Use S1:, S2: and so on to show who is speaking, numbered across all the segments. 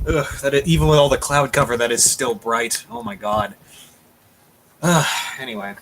S1: Ugh, even with all the cloud cover, that is still bright. Oh my god. Anyway.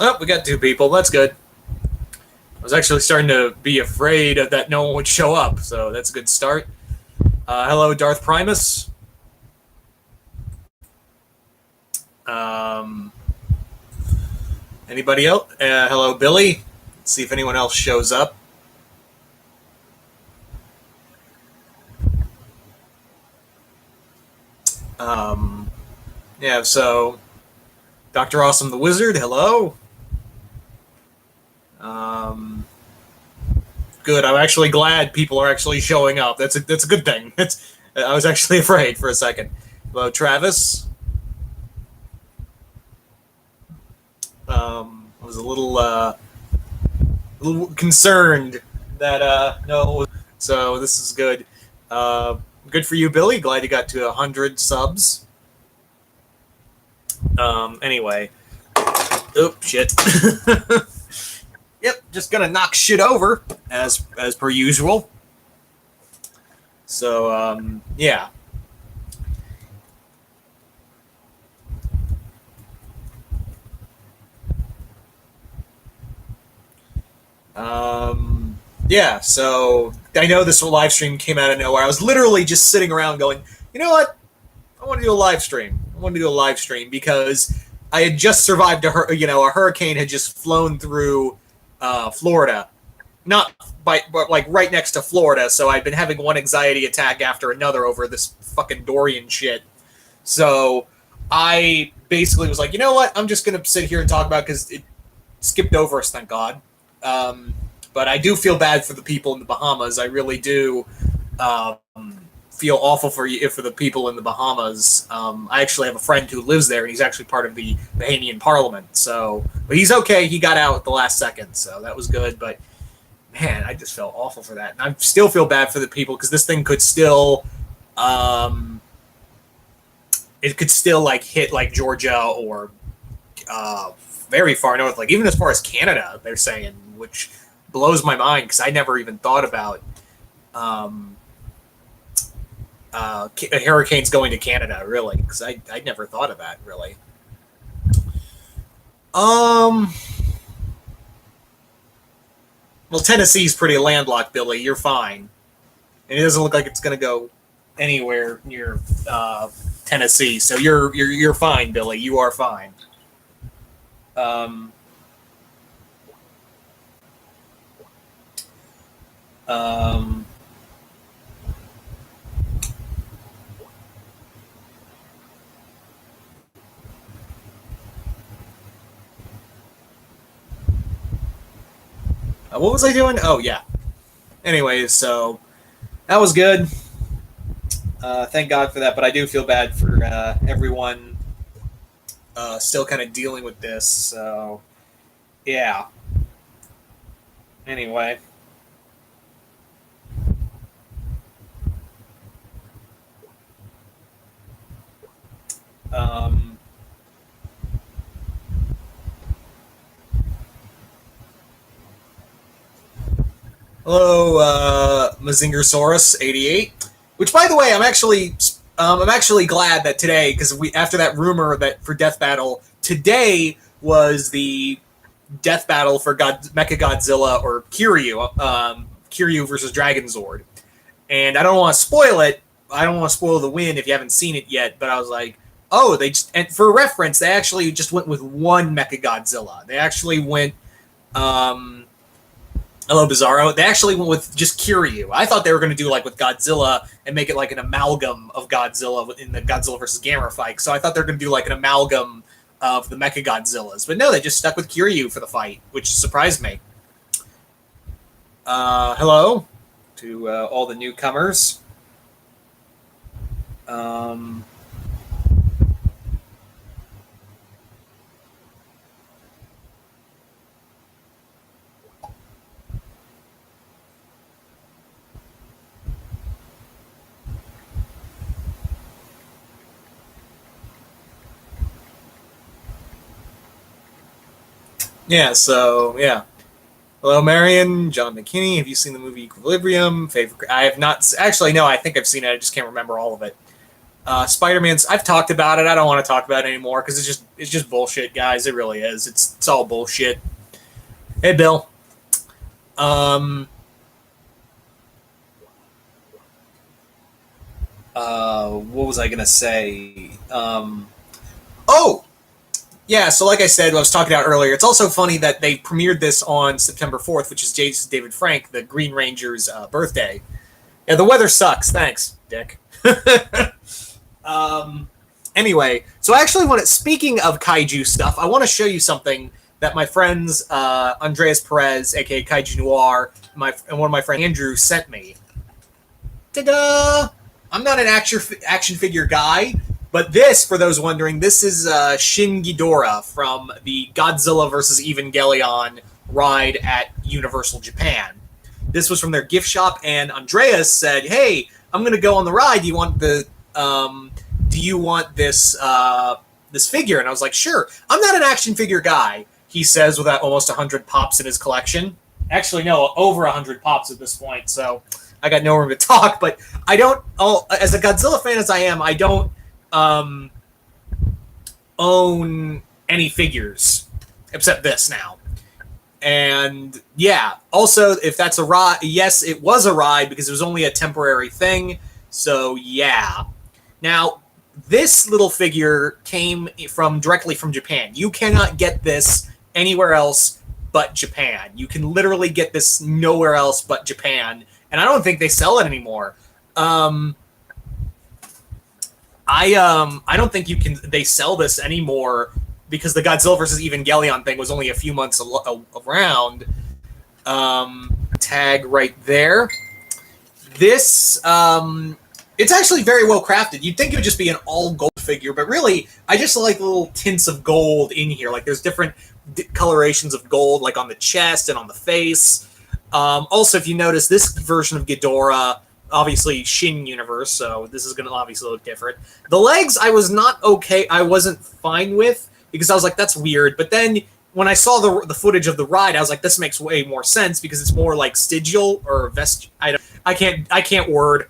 S1: Oh, we got two people. That's good. I was actually starting to be afraid that no one would show up, so that's a good start. Hello, Darth Primus. Um, Anybody else? Hello, Billy. Let's see if anyone else shows up. Yeah, so Dr. Awesome the Wizard, hello. Good. I'm actually glad people are actually showing up. That's a good thing. I was actually afraid for a second. Hello, Travis. I was a little concerned that no. So this is good. Good for you, Billy. Glad you got to 100 subs. Anyway. Oop, shit. Yep, just gonna knock shit over as per usual. So yeah. Yeah, so I know this live stream came out of nowhere. I was literally just sitting around going, you know what? I want to do a live stream. I want to do a live stream because I had just survived a hurricane had just flown through Florida, not but like right next to Florida. So I've been having one anxiety attack after another over this fucking Dorian shit. So I basically was like, you know what? I'm just gonna sit here and talk about because it skipped over us, thank God. But I do feel bad for the people in the Bahamas. I really do feel awful for the people in the Bahamas. I actually have a friend who lives there, and he's actually part of the Bahamian Parliament. So, but he's okay. He got out at the last second, so that was good. But man, I just felt awful for that, and I still feel bad for the people because this thing could still, it could still like hit like Georgia or very far north, like even as far as Canada. They're saying, which blows my mind because I never even thought about hurricanes going to Canada, really, because I never thought of that, really. Well, Tennessee's pretty landlocked, Billy. You're fine, and it doesn't look like it's going to go anywhere near Tennessee, so you're fine, Billy. You are fine. Um, um, what was I doing? Oh, yeah. Anyways, so that was good. Thank God for that, but I do feel bad for everyone still kind of dealing with this. So, yeah. Anyway. Um, Hello, Mazingersaurus88. Which, by the way, I'm actually glad that today, because we after that rumor that for Death Battle today was the death battle for Mechagodzilla or Kiryu, Kiryu versus Dragonzord. And I don't want to spoil it. I don't want to spoil the win if you haven't seen it yet. But I was like, oh, they just, and for reference, they actually just went with one Mechagodzilla. They actually went, hello Bizarro. They actually went with just Kiryu. I thought they were going to do like with Godzilla and make it like an amalgam of Godzilla in the Godzilla versus Gamera fight. So I thought they were going to do like an amalgam of the Mechagodzillas. But no, they just stuck with Kiryu for the fight, which surprised me. Hello to all the newcomers. Yeah, so, yeah. Hello, Marion, John McKinney. Have you seen the movie Equilibrium? Favorite? I have not. Actually, no, I think I've seen it. I just can't remember all of it. Spider-Man's. I've talked about it. I don't want to talk about it anymore because it's just bullshit, guys. It really is. It's all bullshit. Hey, Bill. What was I gonna say? Oh, yeah. So, like I said, I was talking about earlier. It's also funny that they premiered this on September 4th, which is Jason David Frank, the Green Ranger's birthday. Yeah, the weather sucks. Thanks, Dick. Anyway, so I actually want to. Speaking of kaiju stuff, I want to show you something that my friends Andreas Perez, aka Kaiju Noir, and one of my friends Andrew sent me. Ta-da! I'm not an action figure guy, but this, for those wondering, this is Shin Ghidorah from the Godzilla vs. Evangelion ride at Universal Japan. This was from their gift shop, and Andreas said, "Hey, I'm going to go on the ride. Do you want this this figure?" And I was like, "Sure." I'm not an action figure guy, he says, with almost 100 pops in his collection. Actually, no, over 100 pops at this point. So I got no room to talk. But I don't. Oh, as a Godzilla fan as I am, I don't own any figures except this now. And yeah, also, if that's a ride, yes, it was a ride because it was only a temporary thing. So yeah. Now, this little figure came directly from Japan. You cannot get this anywhere else but Japan. You can literally get this nowhere else but Japan, and I don't think they sell it anymore. I don't think they sell this anymore because the Godzilla vs. Evangelion thing was only a few months around. Tag right there. This, it's actually very well crafted. You'd think it would just be an all gold figure, but really, I just like little tints of gold in here. Like there's different colorations of gold, like on the chest and on the face. Also, if you notice, this version of Ghidorah, obviously Shin universe, so this is going to obviously look different. The legs, I wasn't fine with because I was like, that's weird. But then when I saw the footage of the ride, I was like, this makes way more sense because it's more like vestigial or I can't word.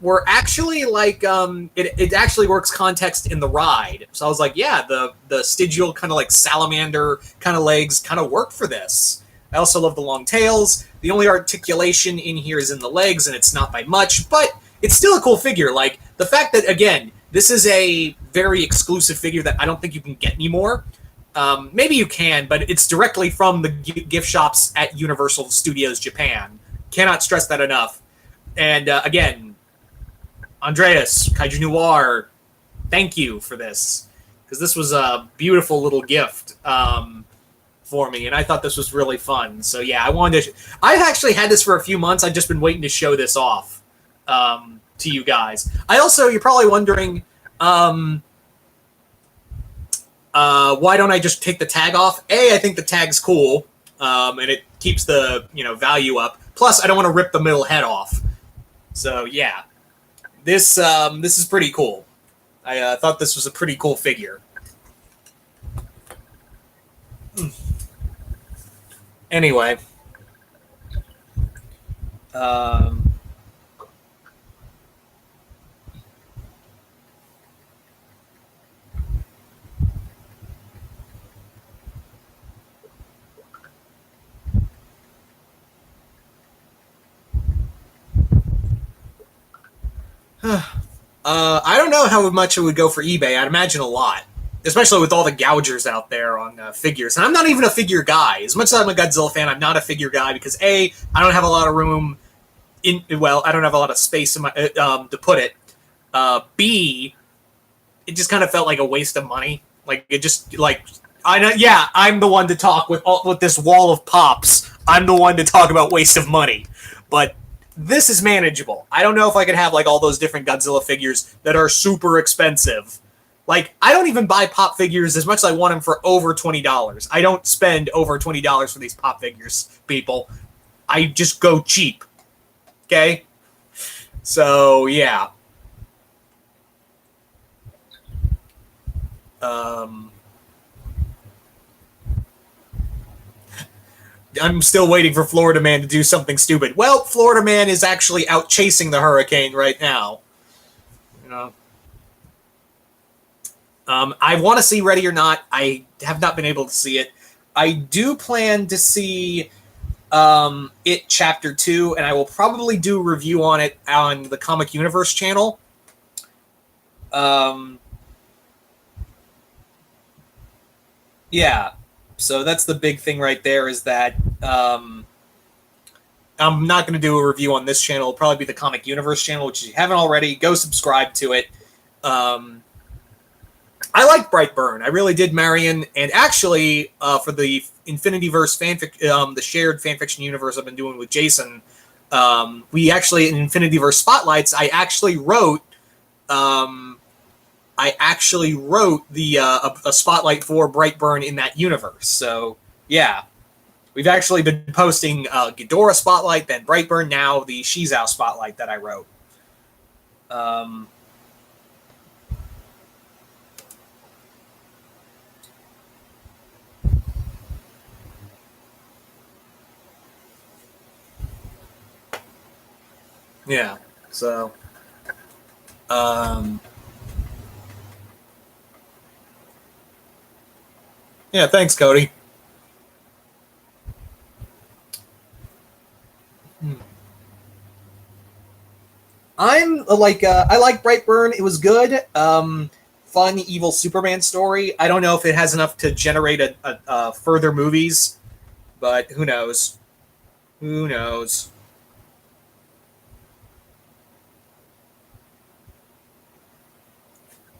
S1: We're actually like it actually works context in the ride. So I was like, yeah, the vestigial kind of like salamander kind of legs kind of work for this. I also love the long tails. The only articulation in here is in the legs, and it's not by much, but it's still a cool figure. Like the fact that, again, this is a very exclusive figure that I don't think you can get anymore. Maybe you can, but it's directly from the gift shops at Universal Studios Japan. Cannot stress that enough. And again, Andreas, Kaiju Noir, thank you for this, because this was a beautiful little gift for me, and I thought this was really fun. So yeah, I've actually had this for a few months. I've just been waiting to show this off to you guys. You're probably wondering, why don't I just take the tag off? I think the tag's cool, and it keeps the value up. Plus, I don't want to rip the middle head off. So yeah, this is pretty cool. I thought this was a pretty cool figure. Anyway, I don't know how much it would go for eBay. I'd imagine a lot, especially with all the gougers out there on figures. And I'm not even a figure guy. As much as I'm a Godzilla fan, I'm not a figure guy because A, I don't have a lot of room I don't have a lot of space in my to put it. B, it just kind of felt like a waste of money. Like it just like I know. Yeah, I'm the one to talk with this wall of pops. I'm the one to talk about waste of money, but this is manageable. I don't know if I could have like all those different Godzilla figures that are super expensive. Like I don't even buy pop figures as much as I want them for over $20. I don't spend over $20 for these pop figures, people. I just go cheap. Okay? So, yeah. I'm still waiting for Florida Man to do something stupid. Well, Florida Man is actually out chasing the hurricane right now. You know. I want to see Ready or Not. I have not been able to see it. I do plan to see It Chapter 2, and I will probably do a review on it on the Comic Universe channel. Yeah, so that's the big thing right there is that I'm not going to do a review on this channel. It'll probably be the Comic Universe channel, which if you haven't already, go subscribe to it. I like Brightburn. I really did, Marion. And actually, for the Infinityverse fanfic, the shared fanfiction universe I've been doing with Jason, we actually, in Infinityverse Spotlights, I actually wrote the a spotlight for Brightburn in that universe. So, yeah. We've actually been posting Ghidorah Spotlight, then Brightburn, now the Shizao Spotlight that I wrote. Yeah, so... yeah, thanks, Cody. I'm like I like Brightburn. It was good. Fun, evil Superman story. I don't know if it has enough to generate a further movies, but who knows? Who knows?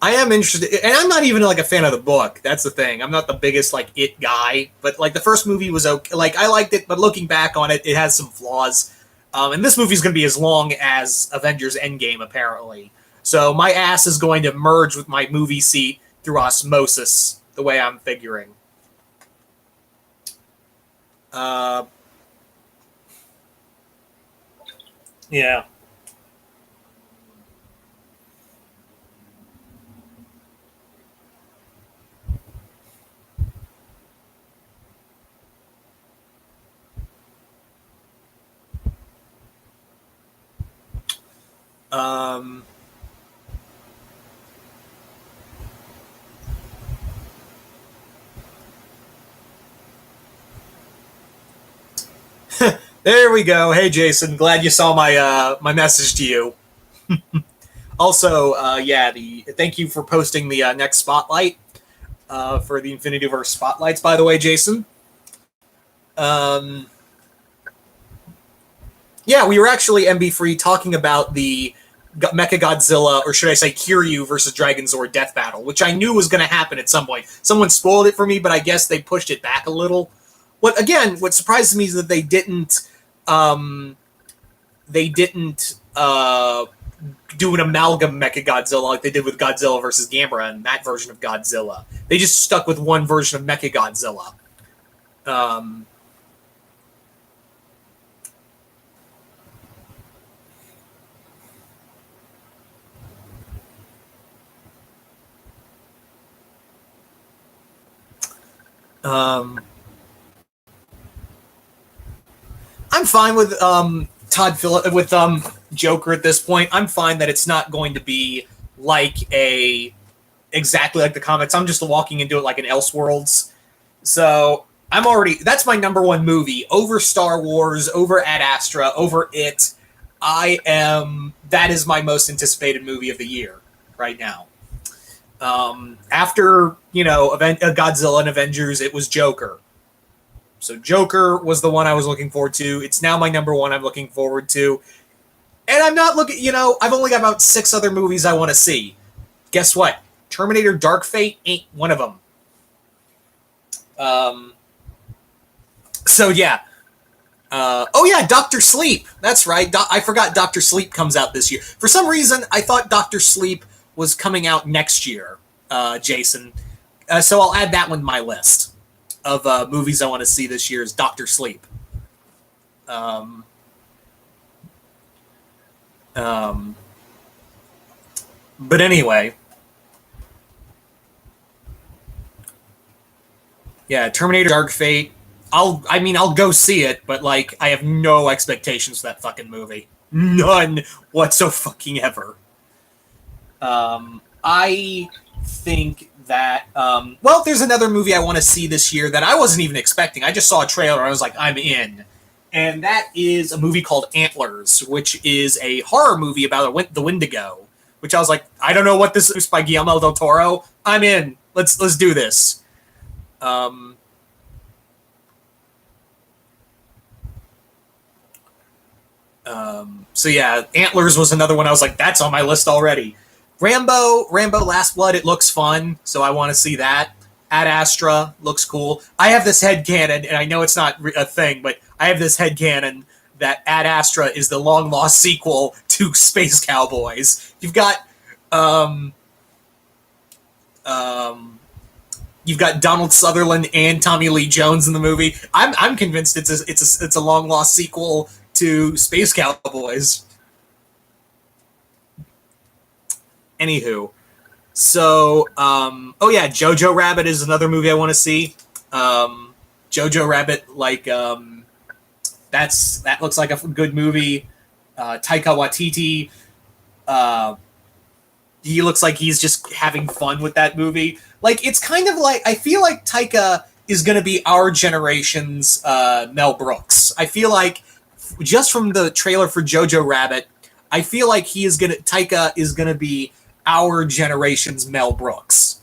S1: I am interested, and I'm not even like a fan of the book. That's the thing. I'm not the biggest like it guy, but like the first movie was okay. Like I liked it, but looking back on it, it has some flaws. And this movie is going to be as long as Avengers Endgame, apparently. So my ass is going to merge with my movie seat through osmosis, the way I'm figuring. Yeah. Um, there we go. Hey, Jason. Glad you saw my message to you. Also, yeah, thank you for posting the next spotlight for the Infinityverse spotlights. By the way, Jason. Yeah, we were actually MB Free talking about the Mechagodzilla, or should I say Kiryu versus Dragonzord death battle, which I knew was going to happen at some point. Someone spoiled it for me, but I guess they pushed it back a little. What surprises me is that they didn't do an amalgam Mechagodzilla like they did with Godzilla versus Gamera and that version of Godzilla. They just stuck with one version of Mechagodzilla. I'm fine with Todd Phillips with Joker at this point. I'm fine that it's not going to be like exactly like the comics. I'm just walking into it like an Elseworlds. So that's my number one movie over Star Wars, over Ad Astra, over It. that is my most anticipated movie of the year right now. After, Godzilla and Avengers, it was Joker. So Joker was the one I was looking forward to. It's now my number one I'm looking forward to. And I'm not looking, I've only got about 6 other movies I want to see. Guess what? Terminator Dark Fate ain't one of them. So yeah. Oh yeah, Doctor Sleep. That's right. I forgot Doctor Sleep comes out this year. For some reason, I thought Doctor Sleep was coming out next year, Jason. So I'll add that one to my list of movies I want to see this year is Doctor Sleep. But anyway. Yeah, Terminator Dark Fate. I'll go see it, but like I have no expectations for that fucking movie. None whatsoever. I think that there's another movie I want to see this year that I wasn't even expecting. I just saw a trailer and I was like, I'm in. And that is a movie called Antlers, which is a horror movie about the Wendigo. Which I was like, I don't know what this is by Guillermo del Toro. I'm in. Let's do this. So yeah, Antlers was another one I was like, that's on my list already. Rambo Last Blood, it looks fun, so I want to see that. Ad Astra looks cool. I have this headcanon, and I know it's not a thing, but I have this headcanon that Ad Astra is the long-lost sequel to Space Cowboys. You've got Donald Sutherland and Tommy Lee Jones in the movie. I'm convinced it's a long-lost sequel to Space Cowboys. Anywho, so Jojo Rabbit is another movie I want to see. Jojo Rabbit, that looks like a good movie. Taika Waititi, he looks like he's just having fun with that movie. Like, it's kind of like, I feel like Taika is going to be our generation's Mel Brooks. I feel like just from the trailer for Jojo Rabbit, I feel like Taika is gonna be our generation's Mel Brooks,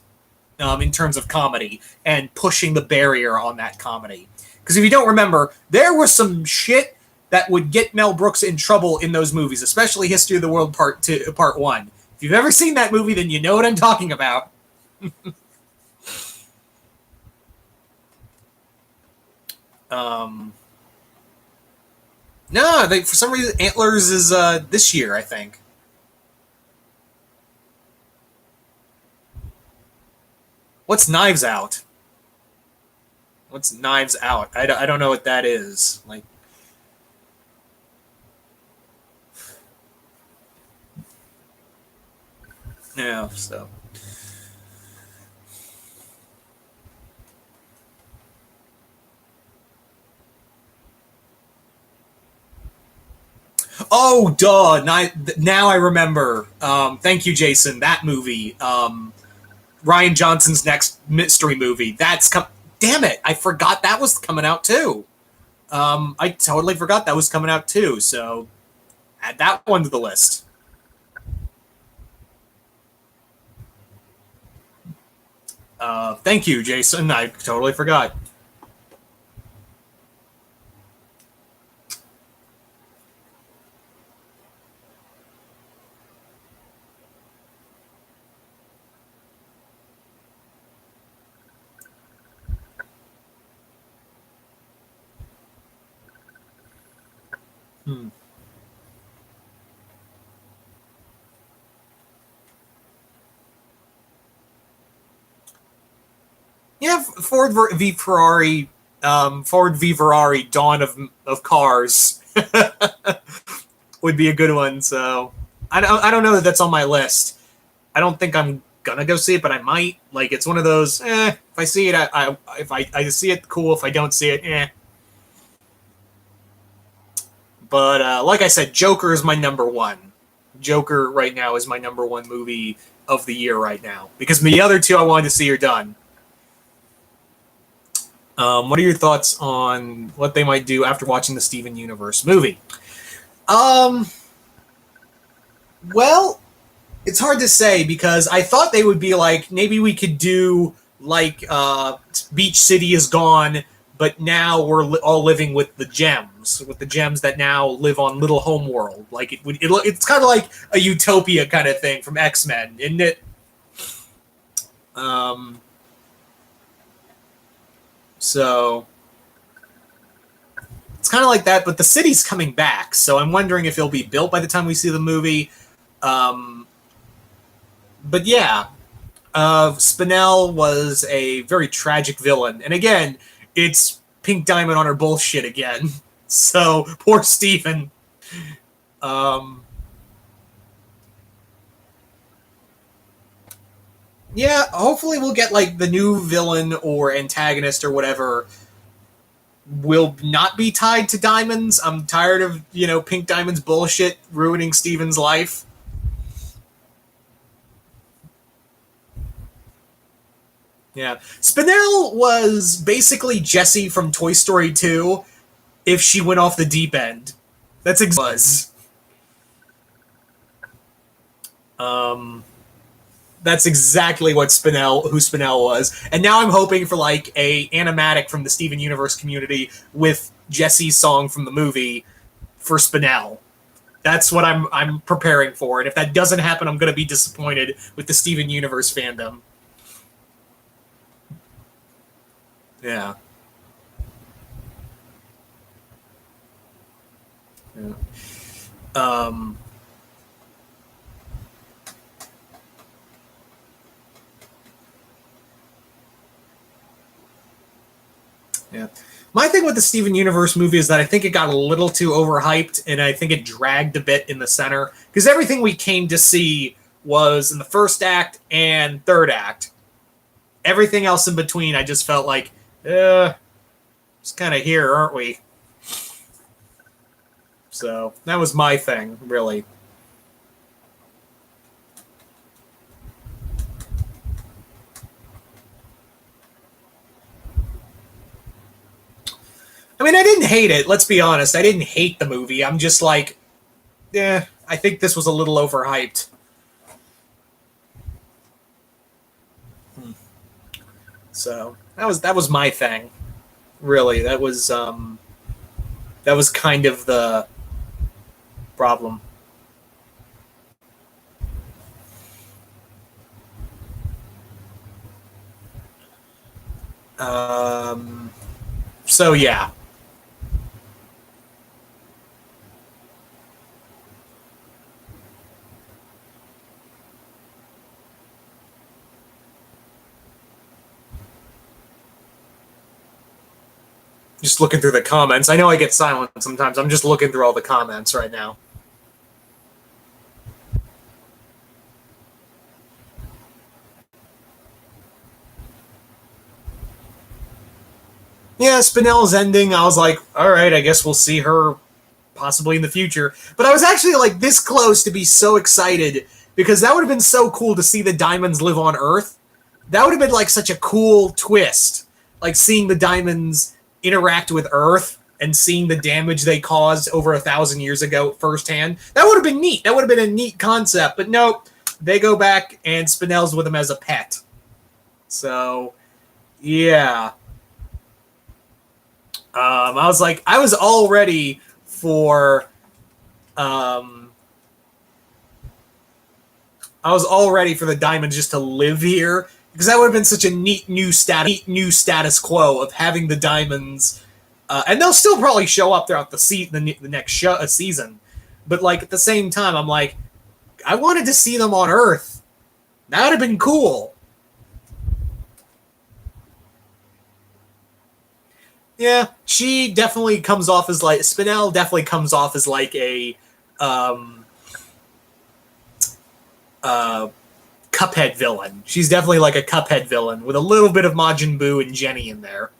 S1: in terms of comedy and pushing the barrier on that comedy. Because if you don't remember, there was some shit that would get Mel Brooks in trouble in those movies, especially History of the World Part 1. If you've ever seen that movie, then you know what I'm talking about. No, for some reason, Antlers is this year, I think. What's Knives Out? What's Knives Out? I don't know what that is. Like, yeah, so. Oh, duh! Now I remember. Thank you, Jason. That movie. Ryan Johnson's next mystery movie. Damn it! I forgot that was coming out too. I totally forgot that was coming out too. So add that one to the list. Thank you, Jason. I totally forgot. Yeah, Ford v Ferrari, Dawn of Cars would be a good one. So I don't know that that's on my list. I don't think I'm gonna go see it, but I might. Like, it's one of those. If I see it, if I see it, cool. If I don't see it, But like I said, Joker is my number one. Joker right now is my number one movie of the year right now, because the other two I wanted to see are done. What are your thoughts on what they might do after watching the Steven Universe movie? Well, it's hard to say because I thought they would be like maybe we could do like Beach City is gone, but now we're all living with the gems that now live on Little Home World. Like it's kind of like a utopia kind of thing from X-Men, isn't it? Um, so it's kind of like that, but the city's coming back, so I'm wondering if it'll be built by the time we see the movie. Um, but yeah, Spinell was a very tragic villain, and again, it's Pink Diamond on her bullshit again. So poor Stephen. Um, yeah, hopefully we'll get like the new villain or antagonist or whatever will not be tied to diamonds. I'm tired of Pink Diamond's bullshit ruining Steven's life. Yeah, Spinell was basically Jessie from Toy Story 2 if she went off the deep end. That's exactly was. Um, that's exactly what who Spinell was. And now I'm hoping for like a animatic from the Steven Universe community with Jessie's song from the movie for Spinell. That's what I'm preparing for. And if that doesn't happen, I'm going to be disappointed with the Steven Universe fandom. Yeah. Yeah. Um, yeah. My thing with the Steven Universe movie is that I think it got a little too overhyped, and I think it dragged a bit in the center because everything we came to see was in the first act and third act. Everything else in between, I just felt like, just kind of here, aren't we? So that was my thing, really. I mean, I didn't hate it. Let's be honest. I didn't hate the movie. I'm just like, I think this was a little overhyped. So that was my thing. Really, that was kind of the problem. Um, so yeah, just looking through the comments. I know I get silent sometimes. I'm just looking through all the comments right now. Yeah, Spinell's ending. I was like, all right, I guess we'll see her possibly in the future. But I was actually like this close to be so excited because that would have been so cool to see the diamonds live on Earth. That would have been like such a cool twist, like seeing the diamonds interact with Earth and seeing the damage they caused over 1,000 years ago firsthand. That would have been neat. That would have been a neat concept. But nope, they go back and Spinell's with them as a pet. So yeah, I was like, I was all ready for um, I was all ready for the diamonds just to live here because that would have been such a neat new status quo of having the diamonds, and they'll still probably show up throughout the next season. But like at the same time, I'm like, I wanted to see them on Earth. That would have been cool. Yeah, she definitely comes off as like Spinell definitely comes off as like a um, uh, Cuphead villain. She's definitely like a Cuphead villain with a little bit of Majin Buu and Jenny in there.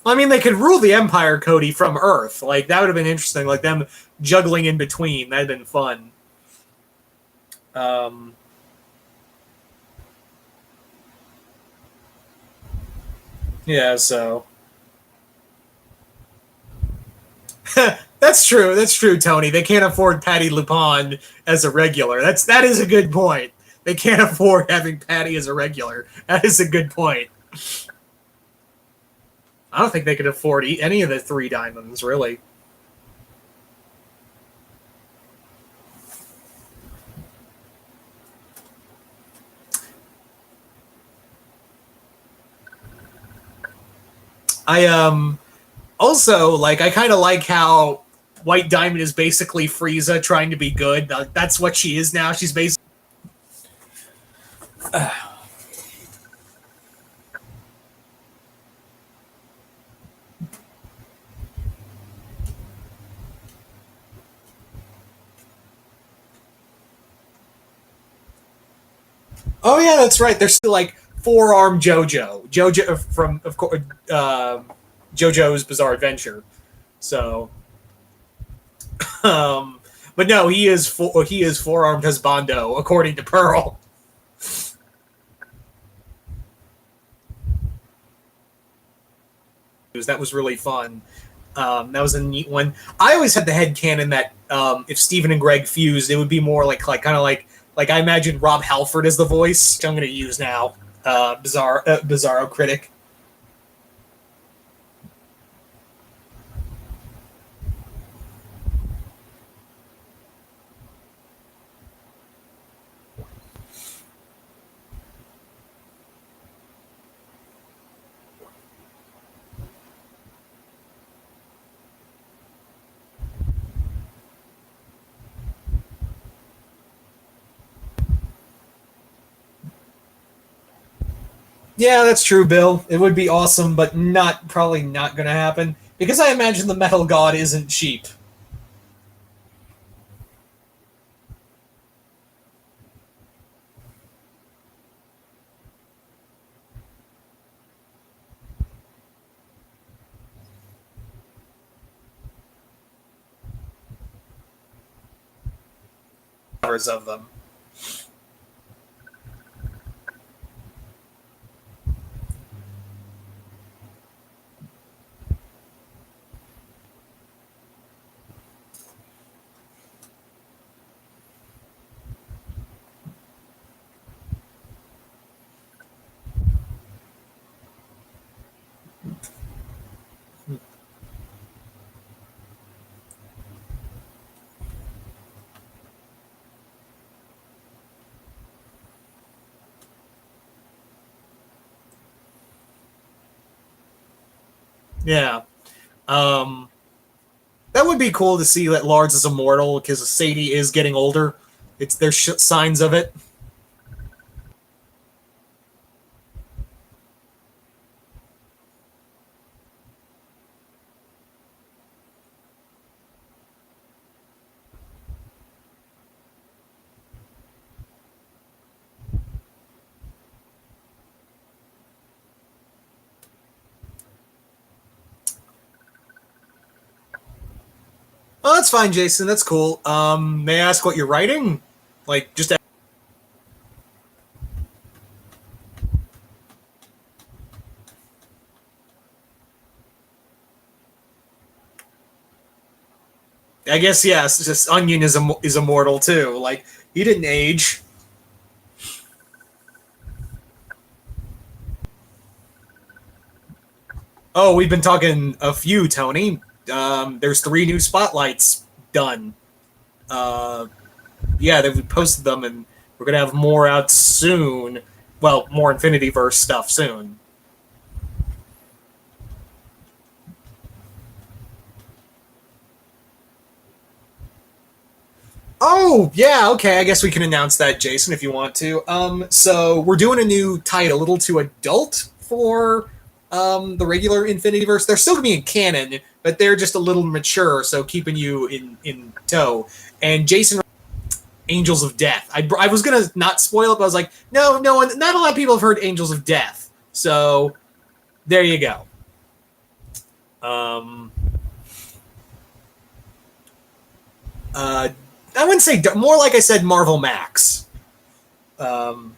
S1: I mean, they could rule the Empire, Cody, from Earth. Like, that would have been interesting. Like, them juggling in between. That'd been fun. Yeah, so... That's true, Tony. They can't afford Patty Lupin as a regular. That is a good point. They can't afford having Patty as a regular. That is a good point. I don't think they could afford any of the 3 diamonds, really. Also, like, I kind of like how White Diamond is basically Frieza trying to be good. That's what she is now. She's basically... Oh yeah, that's right. They're still like Four-Arm JoJo from, of course, JoJo's Bizarre Adventure. So, but no, he is Four-Armed Husbando, according to Pearl. That was really fun. That was a neat one. I always had the headcanon that if Steven and Greg fused, it would be more like kind of like I imagine Rob Halford as the voice, which I'm going to use now. Bizarro Critic. Yeah, that's true, Bill. It would be awesome, but probably not going to happen because I imagine the Metal God isn't cheap. Of them. Yeah. That would be cool to see that Lars is immortal because Sadie is getting older. There's signs of it. Oh, that's fine, Jason. That's cool. May I ask what you're writing? Like, just... I guess, yes, just Onion is immortal, too. Like, he didn't age. Oh, we've been talking a few, Tony. There's 3 new spotlights done. Yeah, we posted them, and we're going to have more out soon. Well, more Infinityverse stuff soon. Oh, yeah, okay, I guess we can announce that, Jason, if you want to. So we're doing a new title, a little too adult for the regular Infinityverse. They're still going to be in canon, but they're just a little mature, so keeping you in tow. And Jason, Angels of Death. I was going to not spoil it, but I was like, no, not a lot of people have heard Angels of Death. So there you go. Um, I wouldn't say more like I said Marvel Max. Um,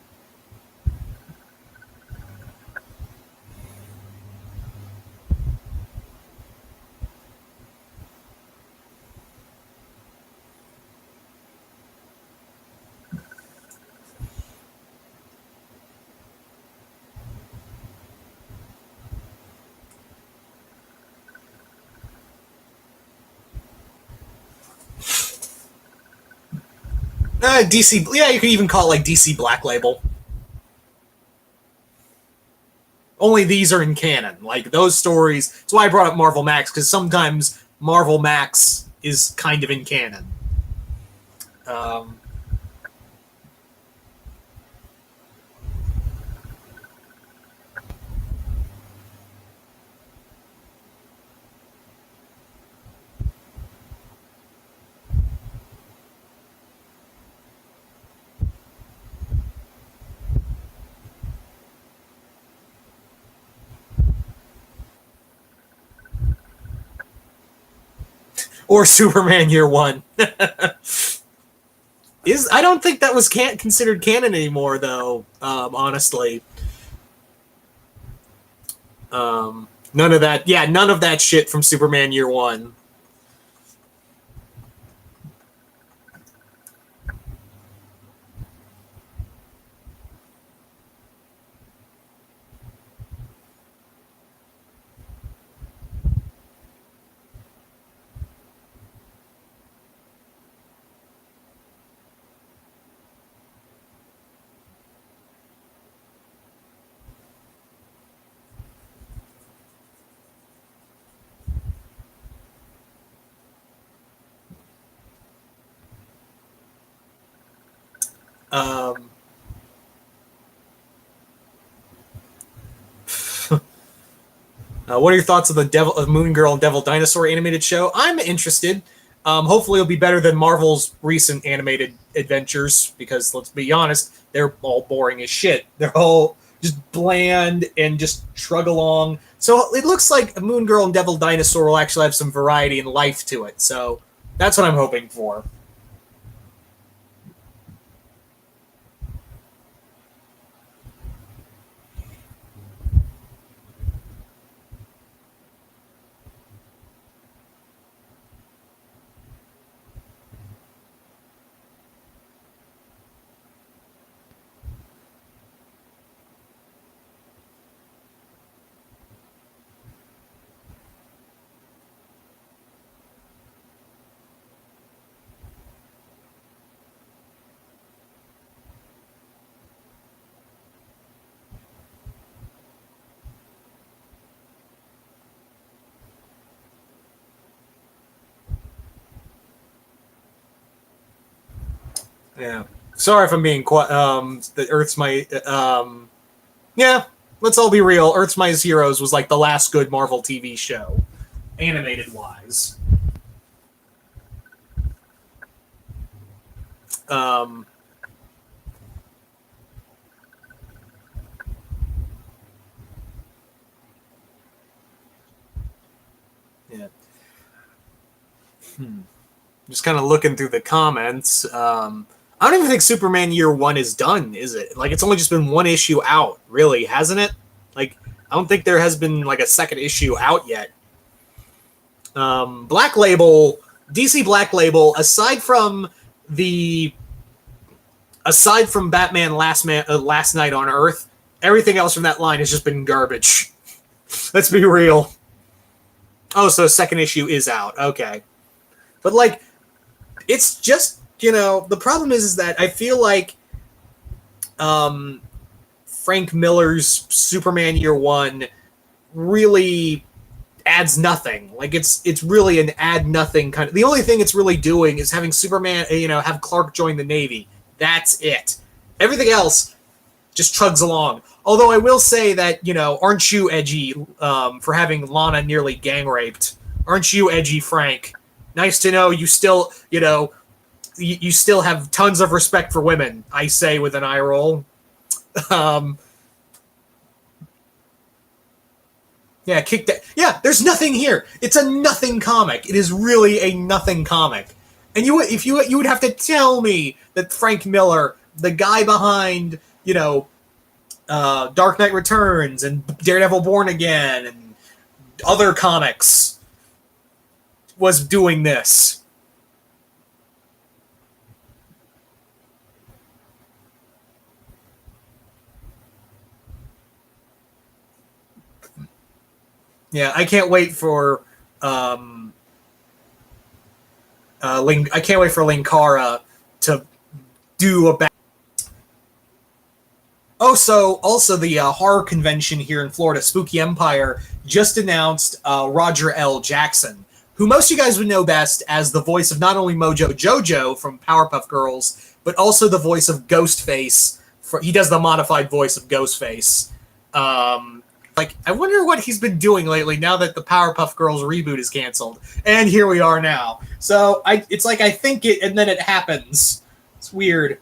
S1: DC, yeah, you could even call it like DC Black Label. Only these are in canon. Like those stories. That's why I brought up Marvel Max, because sometimes Marvel Max is kind of in canon. Um, or Superman Year One. I don't think that was considered canon anymore, though. Honestly, none of that. Yeah, none of that shit from Superman Year One. Um, what are your thoughts of the Moon Girl and Devil Dinosaur animated show? I'm interested. Hopefully, it'll be better than Marvel's recent animated adventures, because let's be honest, they're all boring as shit. They're all just bland and just shrug along. So it looks like Moon Girl and Devil Dinosaur will actually have some variety and life to it. So that's what I'm hoping for. Yeah. Sorry if I'm being quiet. The Earth's My. Yeah, let's all be real. Earth's Mightiest Heroes was like the last good Marvel TV show, animated wise. Um, yeah. Just kind of looking through the comments. I don't even think Superman Year One is done, is it? Like, it's only just been one issue out, really, hasn't it? Like, I don't think there has been like a second issue out yet. Black Label, DC Black Label, aside from Batman Last Night on Earth, everything else from that line has just been garbage. Let's be real. Oh, so second issue is out. Okay. But like, it's just, the problem is that I feel like Frank Miller's Superman Year One really adds nothing. Like, it's really an add nothing kind of. The only thing it's really doing is having Superman, have Clark join the Navy. That's it. Everything else just chugs along. Although I will say that, aren't you edgy for having Lana nearly gang raped? Aren't you edgy, Frank? Nice to know you still, you still have tons of respect for women, I say with an eye roll. Yeah, Yeah, kick that. Yeah, there's nothing here. It's a nothing comic. It is really a nothing comic. And you would have to tell me that Frank Miller, the guy behind, Dark Knight Returns and Daredevil Born Again and other comics, was doing this. Yeah, I can't wait for I can't wait for Linkara to do a back. Also the horror convention here in Florida, Spooky Empire, just announced Roger L. Jackson, who most of you guys would know best as the voice of not only Mojo Jojo from Powerpuff Girls, but also the voice of Ghostface. He does the modified voice of Ghostface. I wonder what he's been doing lately now that the Powerpuff Girls reboot is canceled. And here we are now. So it's like I think it, and then it happens. It's weird.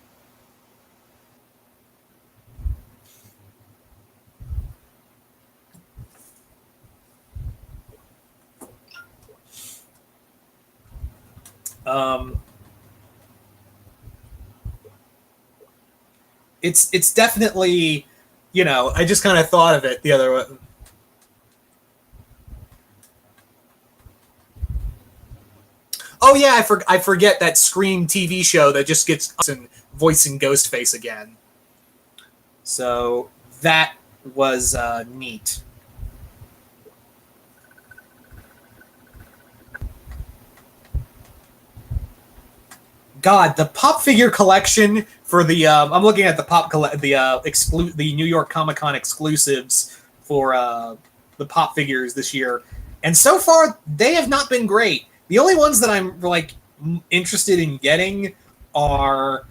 S1: It's definitely, I just kind of thought of it the other way. Oh yeah, I forget that Scream TV show that just gets voicing Ghostface again. So that was neat. God, the pop figure collection for the I'm looking at the New York Comic Con exclusives for the pop figures this year, and so far they have not been great. The only ones that I'm interested in getting are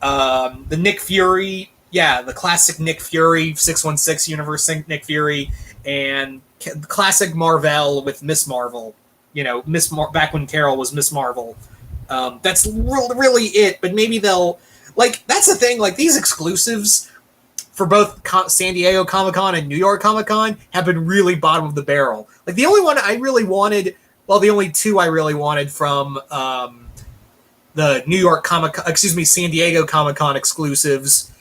S1: the Nick Fury, the classic Nick Fury 616 universe Nick Fury, and classic Marvel with Miss Marvel. Back when Carol was Miss Marvel. That's really it, but maybe they'll that's the thing, these exclusives for both San Diego Comic-Con and New York Comic-Con have been really bottom of the barrel. The only one I really wanted, the only two I really wanted from the San Diego Comic-Con exclusives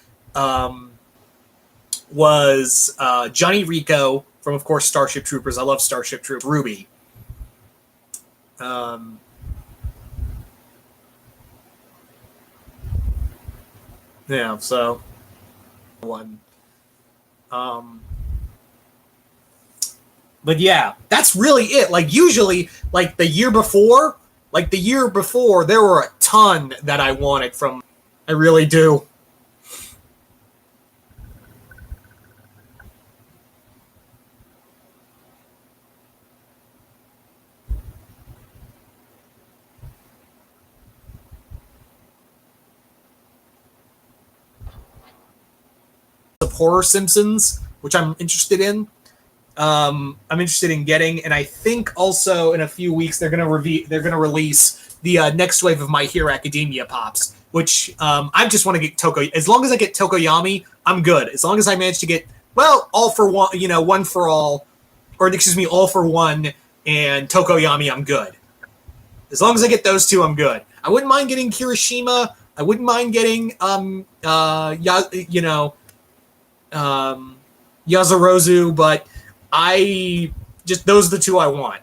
S1: was Johnny Rico from, of course, Starship Troopers. I love Starship Troopers. Ruby. Yeah, so one. But yeah, that's really it. Usually, the year before, there were a ton that I wanted from. I really do. Of horror Simpsons, which I'm interested in. I'm interested in getting, and I think also in a few weeks they're gonna release the next wave of My Hero Academia pops, which I just want to get Toko. As long as I get Tokoyami, I'm good. As long as I manage to get all for one, one for all, or excuse me, all for one and Tokoyami, I'm good. As long as I get those two, I'm good. I wouldn't mind getting Kirishima. I wouldn't mind getting Yazurozu, but those are the two I want.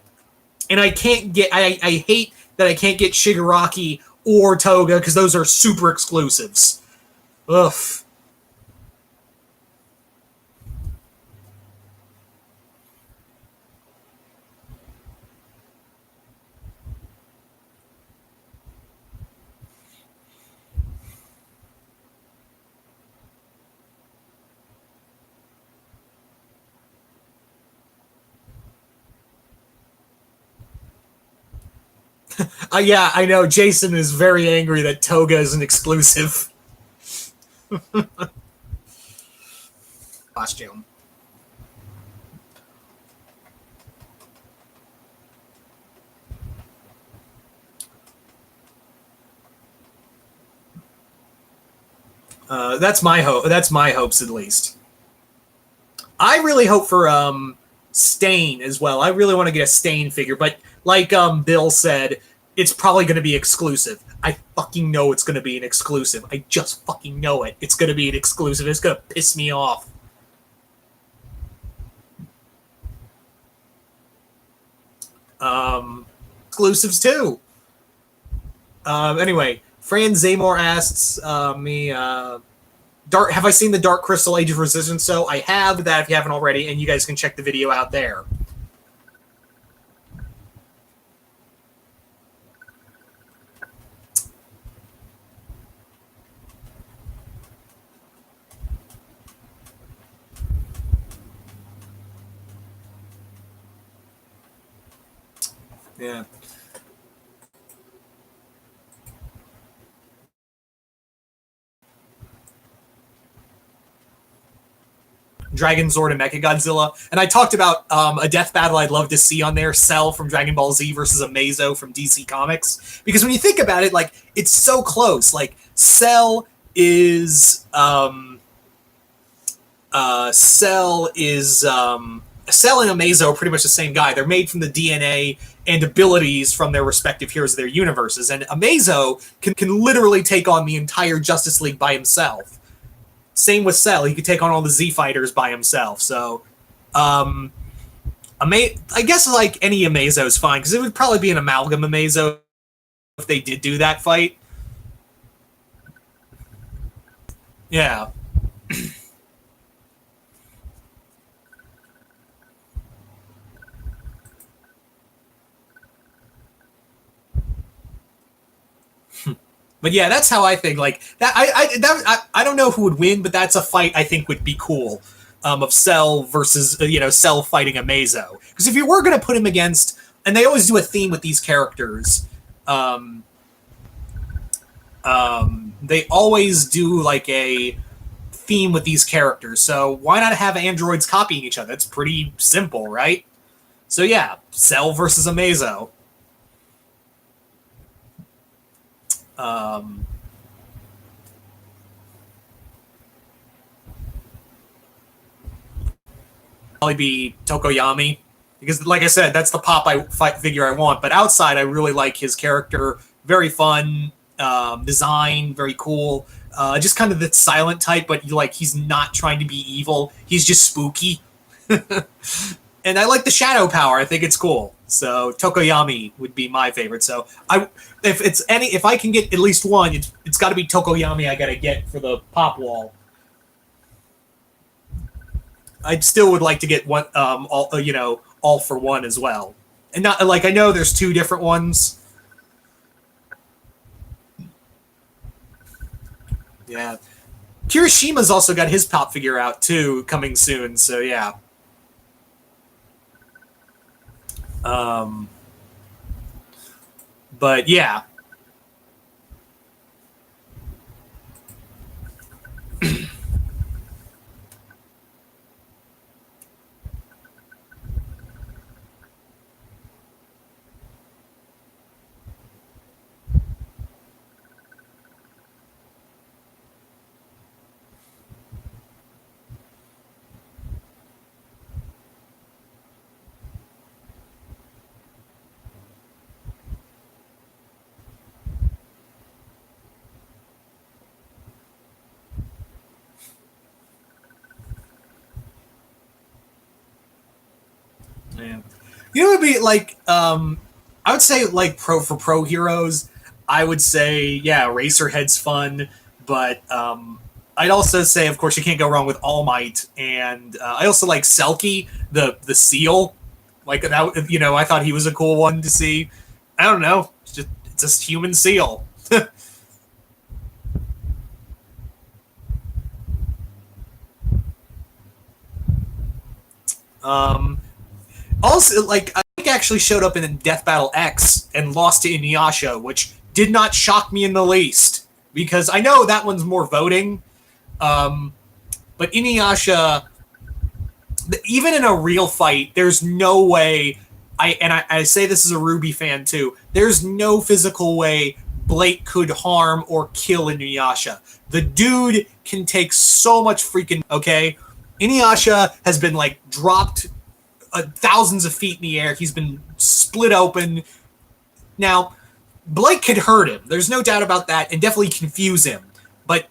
S1: And I can't get, I hate that I can't get Shigaraki or Toga because those are super exclusives. Ugh. Yeah, I know. Jason is very angry that Toga is an exclusive costume. That's my hope. That's my hopes, at least. I really hope for Stain as well. I really want to get a Stain figure, but like Bill said, it's probably going to be exclusive. I fucking know it's going to be an exclusive. I just fucking know it. It's going to be an exclusive. It's going to piss me off. Exclusives too. Anyway, Fran Zamor asks me, have I seen the Dark Crystal Age of Resistance? So I have that if you haven't already, and you guys can check the video out there. Yeah. Dragon Zord and Mechagodzilla. And I talked about a death battle I'd love to see on there, Cell from Dragon Ball Z versus Amazo from DC Comics. Because when you think about it, like, it's so close. Like, Cell is Cell and Amazo are pretty much the same guy. They're made from the DNA and abilities from their respective heroes of their universes. And Amazo can literally take on the entire Justice League by himself. Same with Cell. He could take on all the Z Fighters by himself. So, I guess like any Amazo is fine, because it would probably be an amalgam Amazo if they did do that fight. Yeah. But yeah, that's how I think. Like that, I don't know who would win, but that's a fight I think would be cool. Of Cell versus Cell fighting Amazo. Because if you were going to put him against, and they always do a theme with these characters. They always do like a theme with these characters. So why not have androids copying each other? That's pretty simple, right? So yeah, Cell versus Amazo. Probably be Tokoyami, because like I said, that's the pop figure I want. But outside, I really like his character. Very fun, design, very cool. Just kind of the silent type, but like he's not trying to be evil. He's just spooky. And I like the shadow power. I think it's cool. So Tokoyami would be my favorite. So if I can get at least one, it's got to be Tokoyami. I got to get for the pop wall. I still would like to get one, all for one as well. And not like I know there's two different ones. Yeah, Kirishima's also got his pop figure out too, coming soon. So yeah. But yeah. Yeah. You know, it would be like, I would say like pro heroes. I would say, yeah, Racerhead's fun, but I'd also say, of course, you can't go wrong with All Might, and I also like Selkie, the seal. Like that, I thought he was a cool one to see. I don't know, it's just human seal. Also, like, I think actually showed up in Death Battle X and lost to Inuyasha, which did not shock me in the least, because I know that one's more voting, but Inuyasha, even in a real fight, there's no way, I say this as a Ruby fan too, there's no physical way Blake could harm or kill Inuyasha. The dude can take so much freaking, okay? Inuyasha has been, like, dropped thousands of feet in the air. He's been split open. Now, Blake could hurt him. There's no doubt about that, and definitely confuse him. But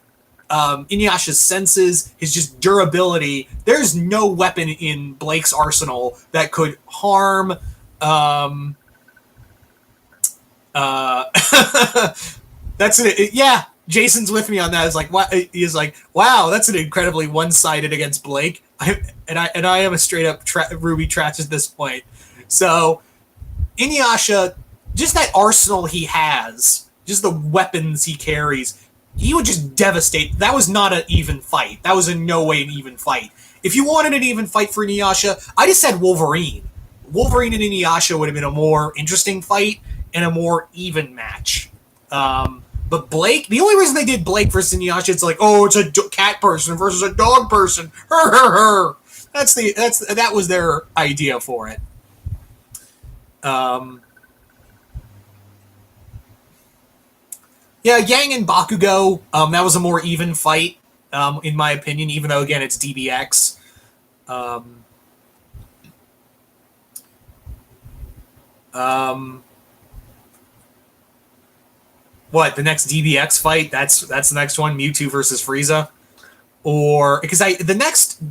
S1: Inuyasha's senses, his just durability, there's no weapon in Blake's arsenal that could harm. That's it. Yeah, Jason's with me on that. It's like, what? He's like, wow, that's an incredibly one-sided against Blake. I am a straight up Ruby trash at this point. So Inuyasha, just that arsenal he has, just the weapons he carries, he would just devastate. That was not an even fight. That was in no way an even fight. If you wanted an even fight for Inuyasha, I just said Wolverine. Wolverine and Inuyasha would have been a more interesting fight and a more even match. But Blake, the only reason they did Blake versus Inuyasha, it's like, oh, it's a cat person versus a dog person. That was their idea for it. Yeah, Yang and Bakugo, that was a more even fight, in my opinion, even though, again, it's DBX. What, the next DBX fight? That's the next one, Mewtwo versus Frieza? Or, because the next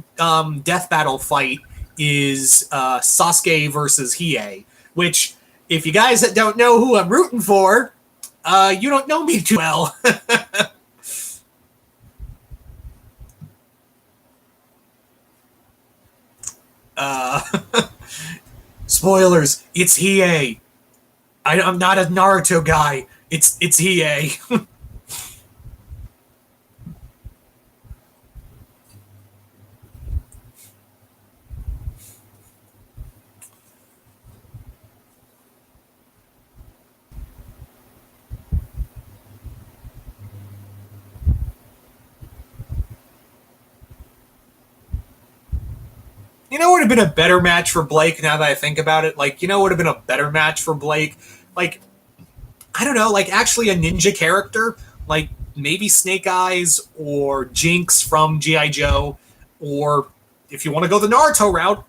S1: death battle fight is Sasuke versus Hiei, which, if you guys that don't know who I'm rooting for, you don't know me too well. Spoilers, it's Hiei. I'm not a Naruto guy. It's Hiei. You know what would have been a better match for Blake now that I think about it? Like, you know what would have been a better match for Blake? Like, I don't know, like actually a ninja character, like maybe Snake Eyes or Jinx from G.I. Joe, or if you want to go the Naruto route,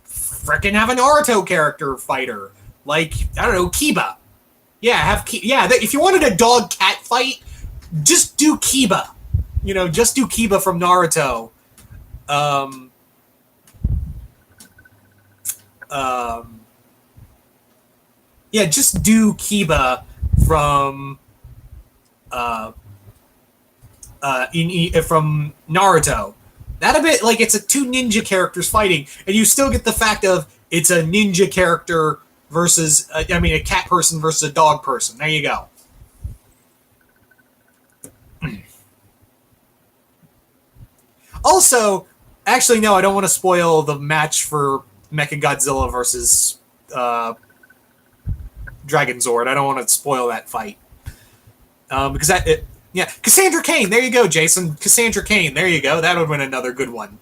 S1: frickin' have a Naruto character fighter. Like, I don't know, Kiba. Yeah, if you wanted a dog-cat fight, just do Kiba. You know, just do Kiba from Naruto. Yeah, just do Kiba from from Naruto. That a bit like it's a two ninja characters fighting, and you still get the fact of it's a ninja character versus a cat person versus a dog person. There you go. Also, actually, no, I don't want to spoil the match for Mechagodzilla versus Dragon Zord. I don't want to spoil that fight. Because yeah, Cassandra Cain. There you go, Jason. Cassandra Cain. There you go. That would have been another good one.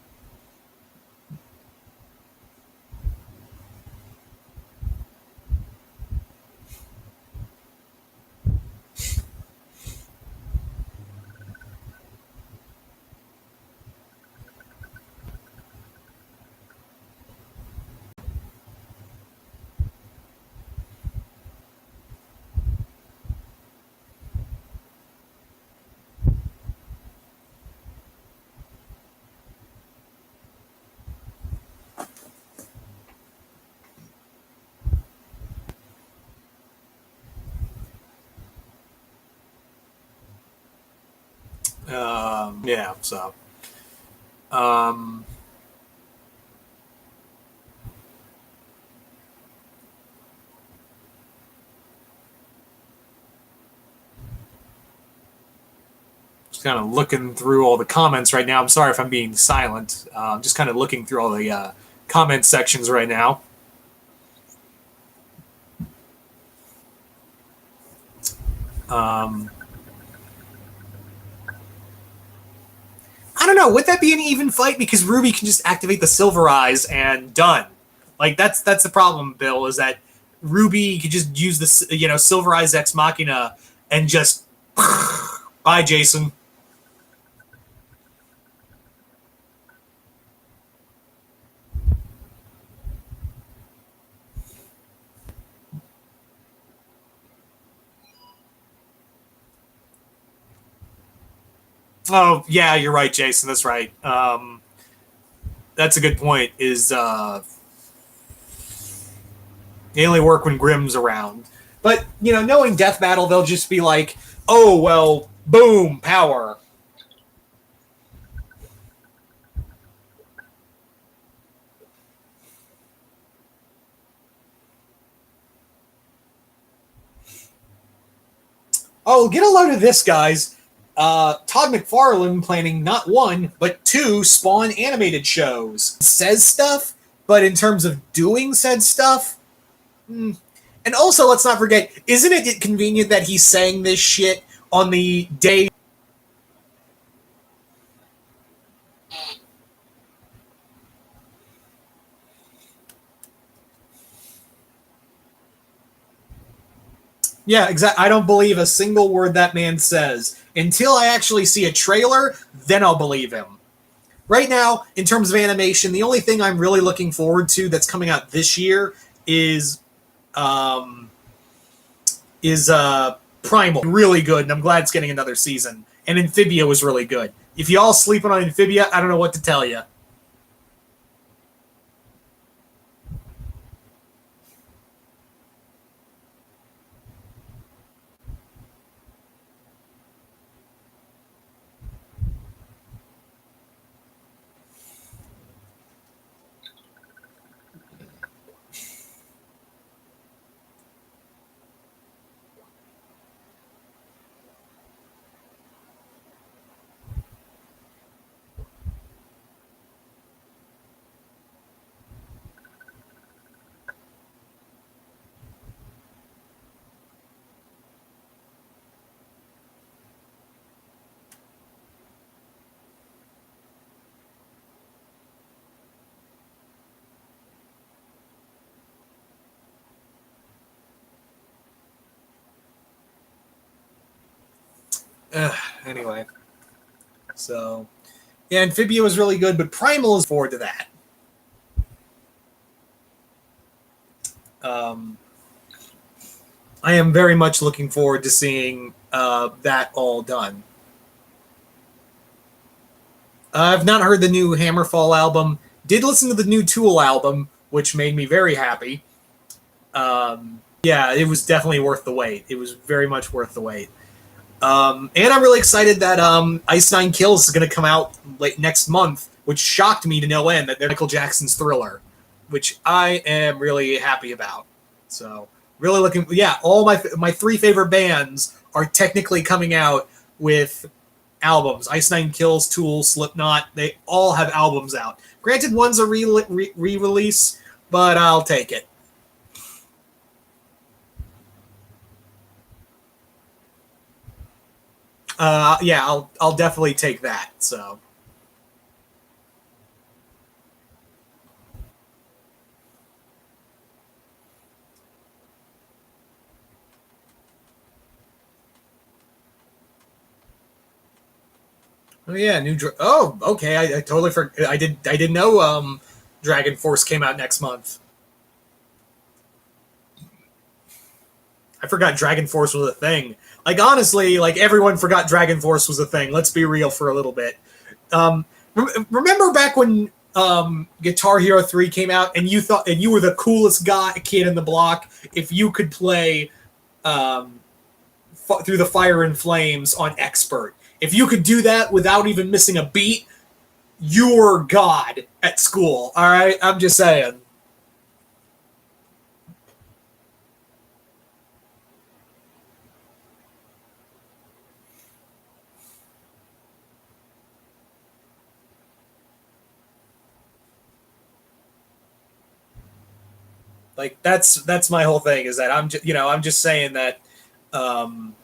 S1: Yeah, so. Just kind of looking through all the comments right now. I'm sorry if I'm being silent. Just kind of looking through all the comment sections right now. I don't know. Would that be an even fight? Because Ruby can just activate the Silver Eyes and done. Like that's the problem, Bill. Is that Ruby could just use the Silver Eyes Ex Machina and just bye, Jason. Oh yeah, you're right, Jason. That's right. That's a good point. They only work when Grimm's around. But knowing Death Battle, they'll just be like, "Oh well, boom, power." Oh, get a load of this, guys. Todd McFarlane planning not one, but two Spawn animated shows. Says stuff, but in terms of doing said stuff, and also let's not forget, isn't it convenient that he's saying this shit on the day? Yeah, exactly. I don't believe a single word that man says until I actually see a trailer. Then I'll believe him. Right now, in terms of animation, the only thing I'm really looking forward to that's coming out this year um, is Primal. Really good, and I'm glad it's getting another season. And Amphibia was really good. If y'all sleeping on Amphibia, I don't know what to tell you. Anyway, so yeah, Amphibia was really good, but Primal is forward to that. Um, I am very much looking forward to seeing that all done. I've not heard the new Hammerfall album. Did listen to the new Tool album, which made me very happy. Yeah, it was definitely worth the wait. It was very much worth the wait. And I'm really excited that Ice Nine Kills is going to come out late next month, which shocked me to no end that they're Michael Jackson's Thriller, which I am really happy about. So really looking, yeah, all my three favorite bands are technically coming out with albums. Ice Nine Kills, Tool, Slipknot, they all have albums out. Granted, one's a re-release, but I'll take it. Yeah, I'll definitely take that. So, oh yeah, oh, okay. I totally forgot. I didn't know Dragon Force came out next month. I forgot Dragon Force was a thing. Like honestly, like everyone forgot Dragon Force was a thing. Let's be real for a little bit. Remember back when Guitar Hero 3 came out and you were the coolest kid in the block if you could play through the fire and flames on expert. If you could do that without even missing a beat, you were God at school. All right, I'm just saying. Like that's my whole thing is that I'm just saying that um,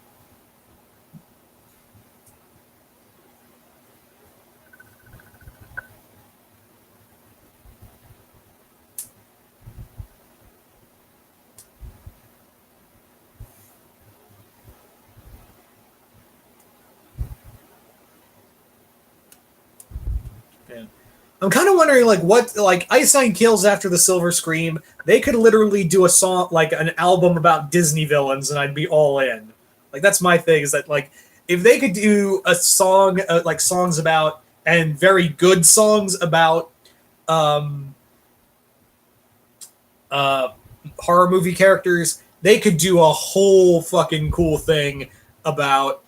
S1: yeah. I'm kind of wondering like what like Ice Nine Kills after the Silver Scream. They could literally do a song like an album about Disney villains, and I'd be all in. Like that's my thing is that like if they could do a song like songs about and very good songs about um, uh, horror movie characters, they could do a whole fucking cool thing about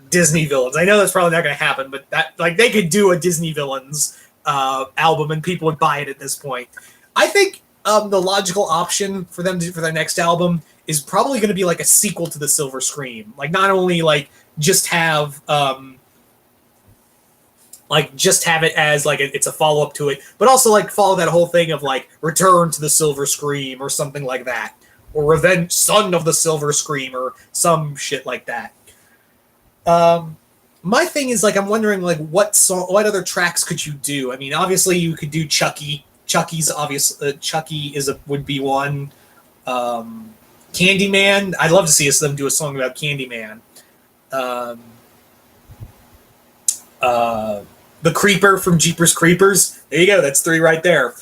S1: Disney villains. I know that's probably not going to happen, but that like they could do a Disney villains album and people would buy it at this point. I think the logical option for them for their next album is probably going to be like a sequel to the Silver Scream. Like not only just have it as like it's a follow up to it, but also like follow that whole thing of like Return to the Silver Scream or something like that, or Revenge Son of the Silver Scream or some shit like that. My thing is like I'm wondering like what other tracks could you do? I mean, obviously you could do Chucky. Chucky's obvious. Chucky would be one. Candyman. I'd love to see them do a song about Candyman. Um, the Creeper from Jeepers Creepers. There you go. That's 3 right there.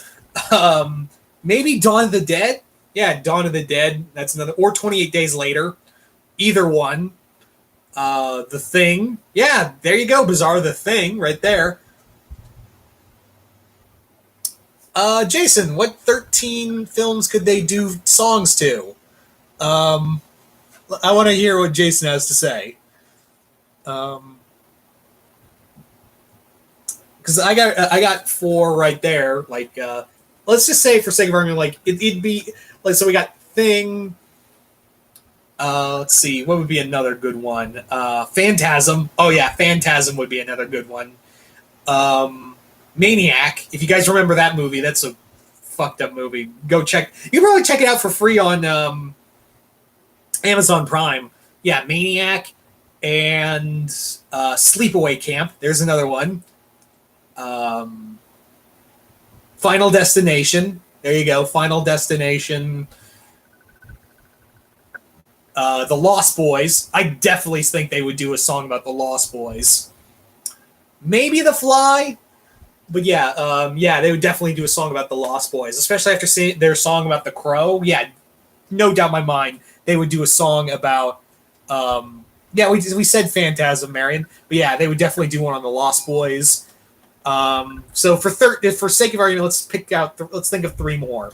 S1: Maybe Dawn of the Dead. Yeah, Dawn of the Dead. That's another. Or 28 Days Later. Either one. The Thing. Yeah, there you go. Bizarre the Thing right there. Jason, what 13 films could they do songs to? I want to hear what Jason has to say. Because I got 4 right there. Like, let's just say for sake of argument, like it'd be like so we got Thing. Let's see, what would be another good one? Phantasm. Oh yeah, Phantasm would be another good one. Maniac. If you guys remember that movie, that's a fucked up movie. Go check. You can probably check it out for free on Amazon Prime. Yeah, Maniac and Sleepaway Camp. There's another one. Final Destination. There you go. Final Destination. The Lost Boys. I definitely think they would do a song about the Lost Boys. Maybe The Fly. But yeah, they would definitely do a song about the Lost Boys, especially after seeing their song about the Crow. Yeah, no doubt in my mind they would do a song about. We said Phantasm, Marion, but yeah, they would definitely do one on the Lost Boys. So for sake of argument, let's think of 3 more.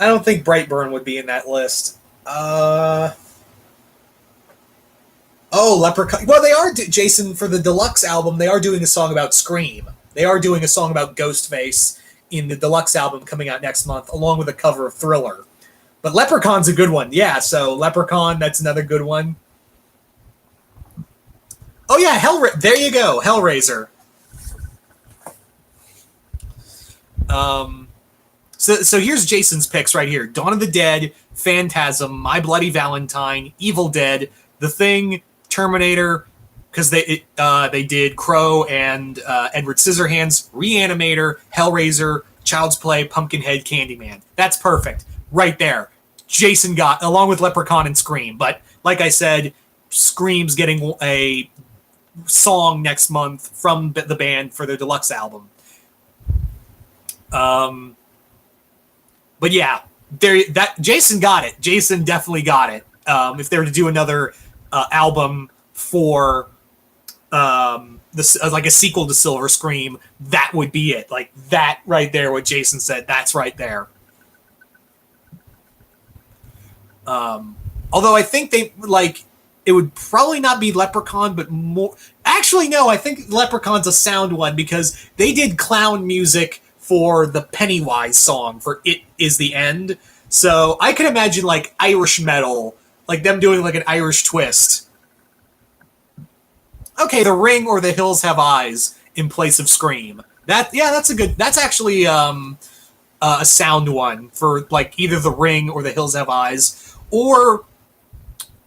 S1: I don't think Brightburn would be in that list. Leprechaun. Well, they are, Jason, for the deluxe album, they are doing a song about Scream. They are doing a song about Ghostface in the deluxe album coming out next month, along with a cover of Thriller. But Leprechaun's a good one. Yeah, so Leprechaun, that's another good one. Oh, yeah, there you go, Hellraiser. So here's Jason's picks right here. Dawn of the Dead, Phantasm, My Bloody Valentine, Evil Dead, The Thing, Terminator, because they did Crow and Edward Scissorhands, Reanimator, Hellraiser, Child's Play, Pumpkinhead, Candyman. That's perfect. Right there. Jason got, along with Leprechaun and Scream. But like I said, Scream's getting a song next month from the band for their deluxe album. But yeah, Jason got it. Jason definitely got it. If they were to do another album for like a sequel to Silver Scream, that would be it. Like that right there, what Jason said, that's right there. Although I think it would probably not be Leprechaun, but more. Actually, no, I think Leprechaun's a sound one because they did clown music for the Pennywise song for It Is the End. So I can imagine like Irish metal, like them doing like an Irish twist. Okay, The Ring or The Hills Have Eyes in place of Scream. That's actually a sound one for like either The Ring or The Hills Have Eyes or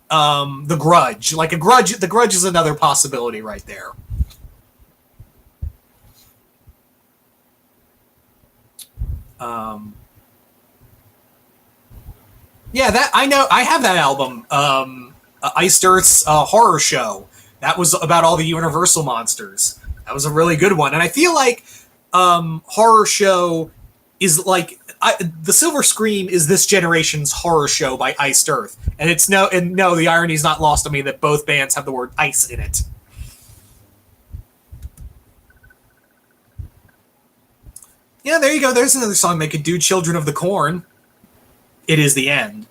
S1: The Grudge. The Grudge is another possibility right there. Yeah, that I know. I have that album, Iced Earth's horror show. That was about all the Universal monsters. That was a really good one, and I feel like horror show is like the Silver Scream is this generation's horror show by Iced Earth, and it's no, the irony is not lost on me that both bands have the word ice in it. Yeah, there you go. There's another song they could do. Children of the Corn. It is the end.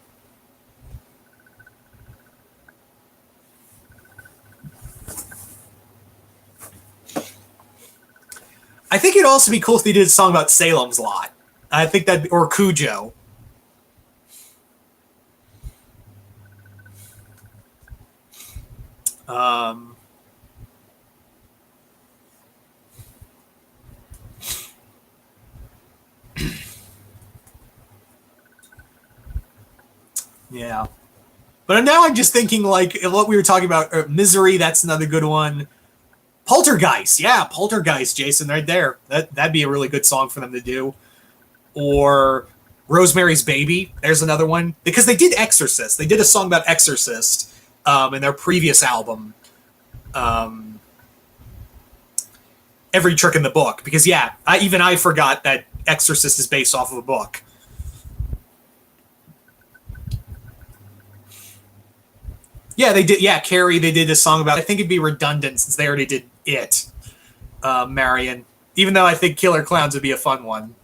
S1: I think it'd also be cool if they did a song about Salem's Lot. I think that, or Cujo. Um, yeah. But now I'm just thinking like what we were talking about. Misery, that's another good one. Poltergeist, yeah, Poltergeist, Jason, right there. That'd be a really good song for them to do. Or Rosemary's Baby, there's another one. Because they did Exorcist. They did a song about Exorcist in their previous album. Um, Every Trick in the Book. Because yeah, I forgot that Exorcist is based off of a book. Yeah, they did. Yeah, Carrie. They did a song about. I think it'd be redundant since they already did it. Marion. Even though I think Killer Clowns would be a fun one.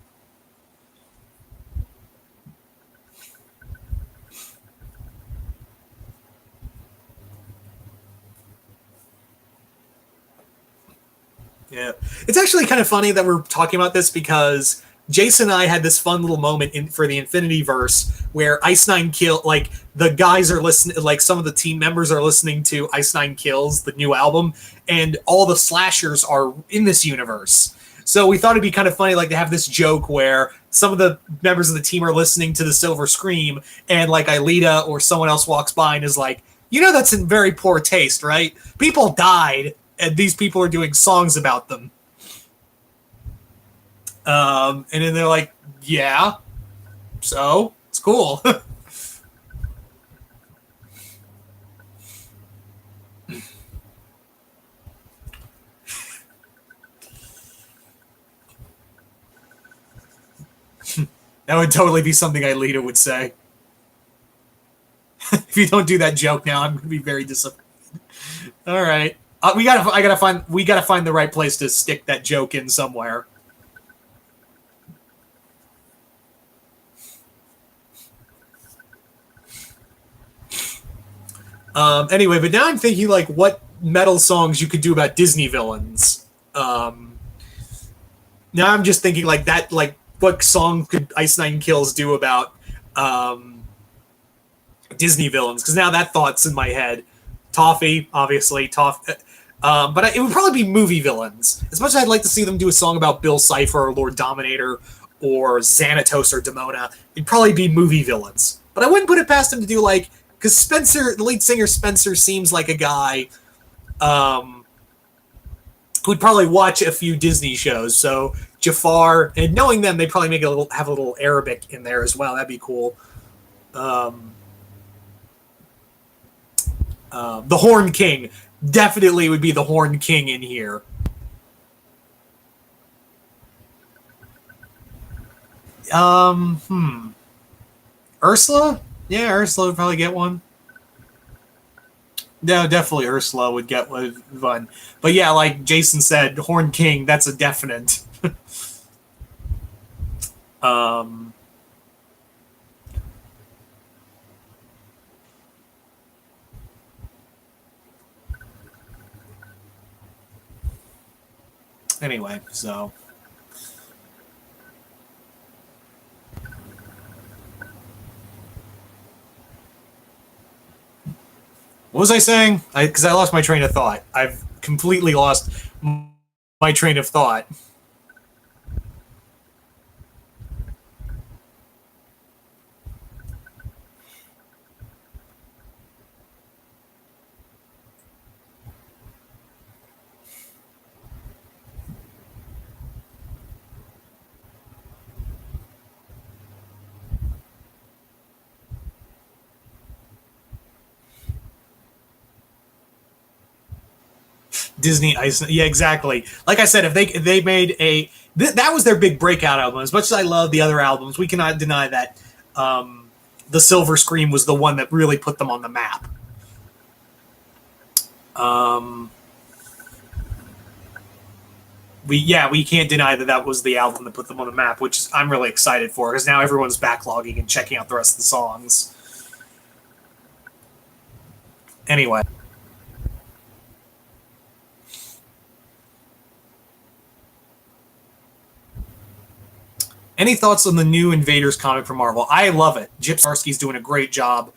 S1: Yeah, it's actually kind of funny that we're talking about this because Jason and I had this fun little moment for the Infinity Verse where Ice Nine Kill, like the guys are listening, like some of the team members are listening to Ice Nine Kills, the new album, and all the slashers are in this universe. So we thought it'd be kind of funny, like to have this joke where some of the members of the team are listening to the Silver Scream, and like Aelita or someone else walks by and is like, that's in very poor taste, right? People died and these people are doing songs about them. And then they're like, yeah, so it's cool. That would totally be something Aelita would say. If you don't do that joke now, I'm gonna be very disappointed. All right, we gotta find the right place to stick that joke in somewhere. Anyway, but now I'm thinking like what metal songs you could do about Disney villains. Now I'm just thinking like that, like what song could Ice Nine Kills do about Disney villains? Because now that thought's in my head. Toffee, obviously, but it would probably be movie villains. As much as I'd like to see them do a song about Bill Cipher or Lord Dominator or Xanatos or Demona, it'd probably be movie villains. But I wouldn't put it past them to do like, because Spencer, the lead singer Spencer, seems like a guy who'd probably watch a few Disney shows. So Jafar, and knowing them, they'd probably have a little Arabic in there as well. That'd be cool. The Horn King definitely would be the Horn King in here. Ursula? Yeah, Ursula would probably get one. No, definitely Ursula would get one. But yeah, like Jason said, Horn King, that's a definite. um, anyway, so. What was I saying? Because I lost my train of thought. I've completely lost my train of thought. Disney Ice. Yeah, exactly. Like I said, if they made that was their big breakout album. As much as I love the other albums, we cannot deny that the Silver Scream was the one that really put them on the map. We can't deny that was the album that put them on the map, which I'm really excited for because now everyone's backlogging and checking out the rest of the songs. Anyway. Any thoughts on the new Invaders comic from Marvel? I love it. Chip Zdarsky's doing a great job.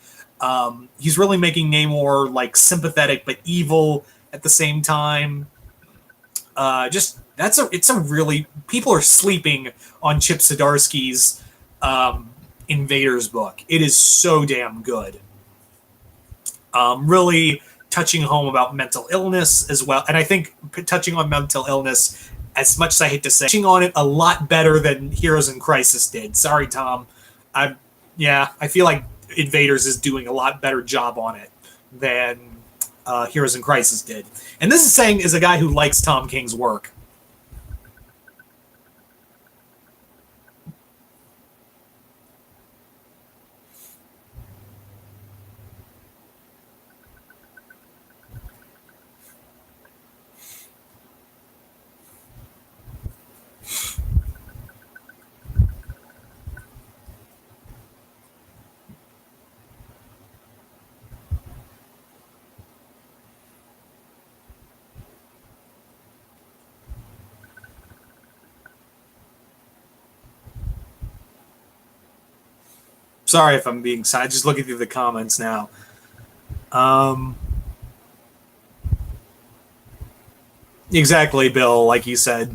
S1: He's really making Namor like sympathetic but evil at the same time. It's a really, people are sleeping on Chip Zdarsky's Invaders book. It is so damn good. Really touching home about mental illness as well, and I think touching on mental illness, as much as I hate to say, touching on it a lot better than Heroes in Crisis did. Sorry, Tom. I feel like Invaders is doing a lot better job on it than Heroes in Crisis did. And this is saying as a guy who likes Tom King's work. Sorry if I'm being silent. Just looking through the comments now. Exactly, Bill, like you said.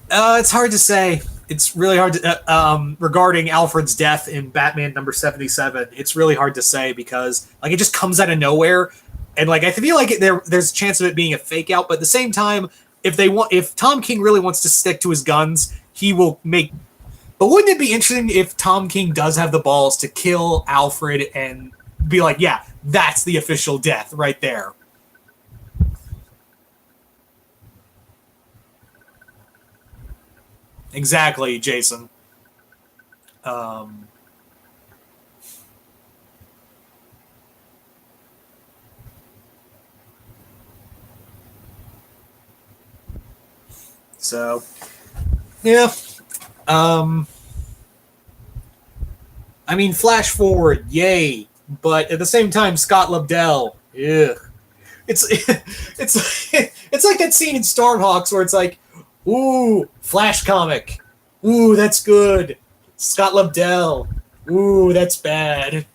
S1: It's hard to say. It's really hard to regarding Alfred's death in Batman number 77. It's really hard to say because like it just comes out of nowhere, and like I feel like there's a chance of it being a fake out. But at the same time, if Tom King really wants to stick to his guns, he will make. But wouldn't it be interesting if Tom King does have the balls to kill Alfred and be like, yeah, that's the official death right there? Exactly, Jason. So, yeah. I mean, flash forward, yay. But at the same time, Scott Lobdell, ugh. It's it's like that scene in Stormhawks where it's like, ooh, Flash comic. Ooh, that's good. Scott Lobdell. Ooh, that's bad.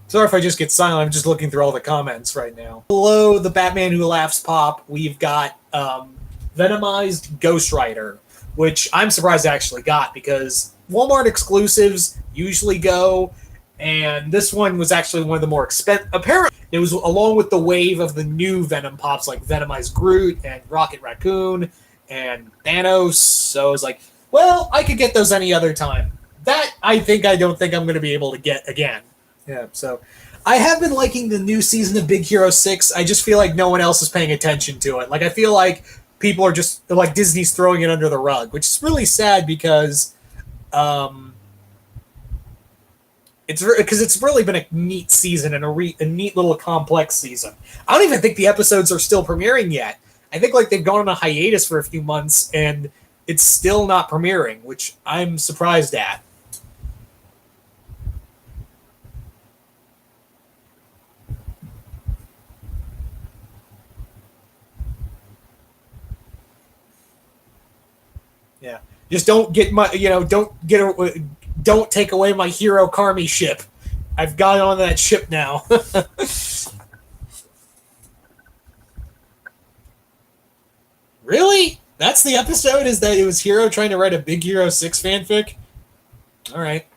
S1: Sorry if I just get silent. I'm just looking through all the comments right now. Below the Batman Who Laughs pop, we've got Venomized Ghost Rider, which I'm surprised I actually got because Walmart exclusives usually go, and this one was actually one of the more expensive. Apparently, it was along with the wave of the new Venom pops like Venomized Groot and Rocket Raccoon and Thanos. So I was like, well, I could get those any other time. That I don't think I'm going to be able to get again. Yeah, so I have been liking the new season of Big Hero 6. I just feel like no one else is paying attention to it. Like, I feel like people are just, like, Disney's throwing it under the rug, which is really sad because it's really been a neat season and a neat little complex season. I don't even think the episodes are still premiering yet. I think, like, they've gone on a hiatus for a few months, and it's still not premiering, which I'm surprised at. Yeah, just don't get don't take away my hero Carmi ship. I've got on that ship now. Really? That's the episode? Is that it was Hero trying to write a Big Hero 6 fanfic? Alright.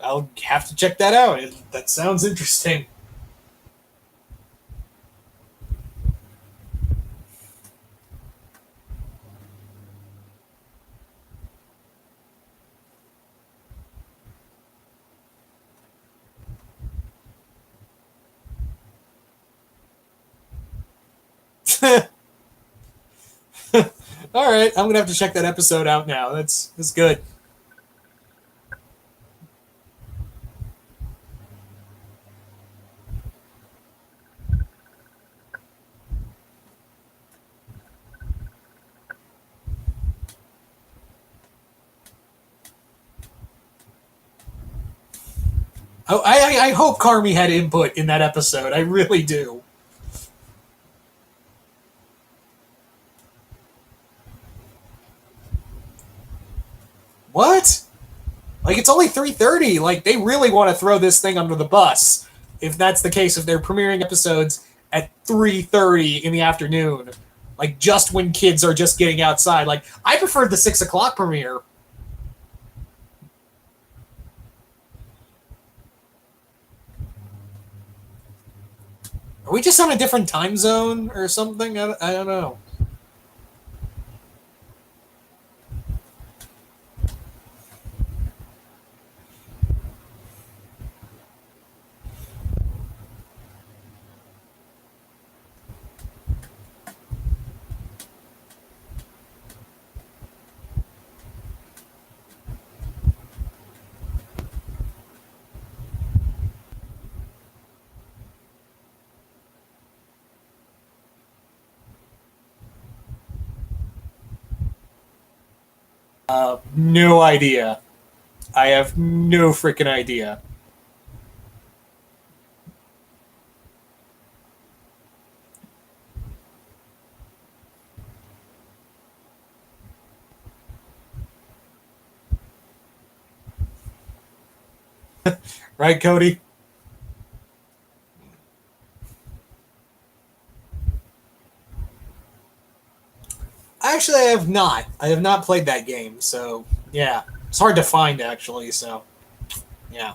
S1: I'll have to check that out. That sounds interesting. All right, I'm gonna have to check that episode out now. That's good. Oh, I hope Carmi had input in that episode. I really do. What? Like, it's only 3:30. Like, they really want to throw this thing under the bus. If that's the case, if they're premiering episodes at 3:30 in the afternoon, like just when kids are just getting outside. Like, I preferred the 6 o'clock premiere. Are we just on a different time zone or something? I don't know. No idea. I have no freaking idea. Right, Cody? Actually, I have not. I have not played that game, so yeah. It's hard to find, actually, so yeah.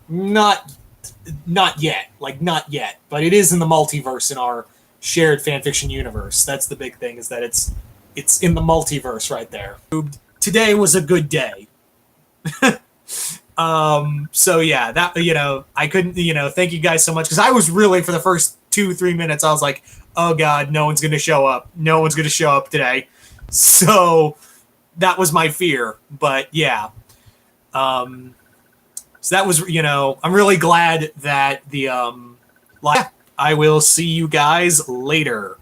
S1: Not not yet. Like, not yet. But it is in the multiverse in our shared fanfiction universe. That's the big thing, is that it's in the multiverse right there. Today was a good day. So yeah, that, I couldn't, thank you guys so much, because I was really, for the first 2-3 minutes, I was like, oh god, no one's gonna show up. No one's gonna show up today. So that was my fear. But yeah. So that was, I'm really glad that I will see you guys later.